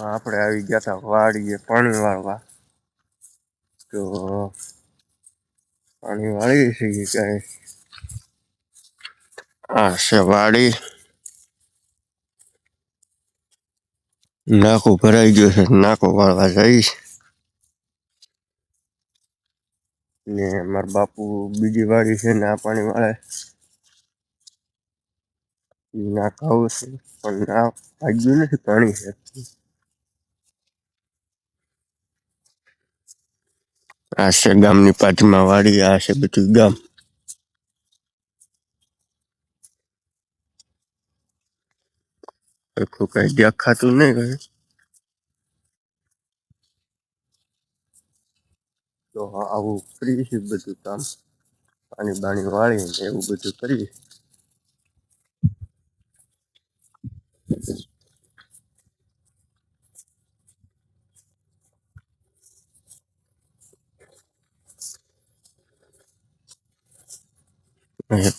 આપણે આવી ગયા હતા વાડીએ પાણી વાળવા. તો પાણી વાળી છે ક્યાંય આ છે વાડી. નાકો ભરાઈ ગયો છે, નાકો વાળવા જઈશ. ને મારા બાપુ બીજી વાડી છે ને આ પાણી વાળે. ના ખાવું છે પણ ના ભાગ્યું નથી પાણી છે. આ છે ગામની પાછળમાં વાડી, આ છે બધું ગામ. કઈ દેખાતું નહીં કઈ. તો આવું ફ્રી છે બધું કામ, પાણી બાણી વાળી એવું બધું કરીએ.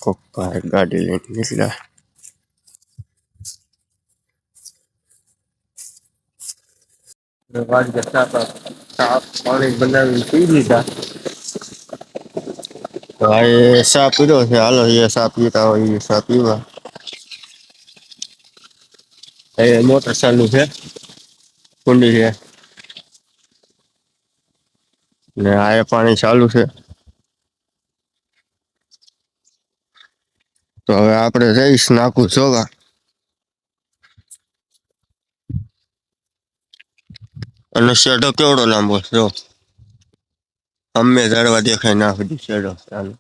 કોક ભાઈ ગાડી લઈને નીકળ્યા. વાડી સાફ પાણી બનાવીને પી લીધા. ભાઈ સા પીડ્યો છે, હાલો એ સા પીતા હોય એ સા પીવા. એ મોટર ચાલુ છે, કુંડી છે ને આ પાણી ચાલુ છે. તો હવે આપણે જઈશ નાખું જોવા. અને શેઢો કેવડો લાંબો જો અમે ઝાડવા દેખાય ના સુધી શેઢો ચાલુ.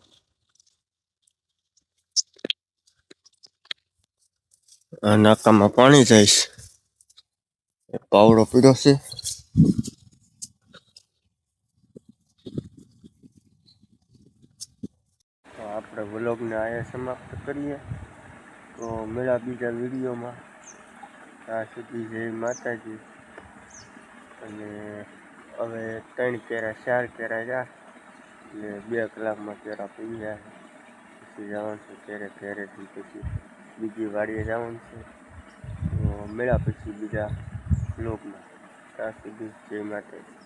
આ નાકામાં પાણી જઈશ. પાવડો પીડ્યો છે. તો આપણે વ્લોગને અહીંયા સમાપ્ત કરીએ. તો મળ્યા બીજા વિડીયોમાં. ત્યાં સુધી જય માતાજી. અને હવે 3 કેરા 4 કેરા રહ્યા એટલે 2 કલાકમાં કેરા પી જાય. પછી જવાનું છે ઘરેથી પછી બીજી વાડીએ જવાનું છે. તો મળ્યા પછી બીજા વ્લોગમાં. ત્યાં સુધી જય માતાજી.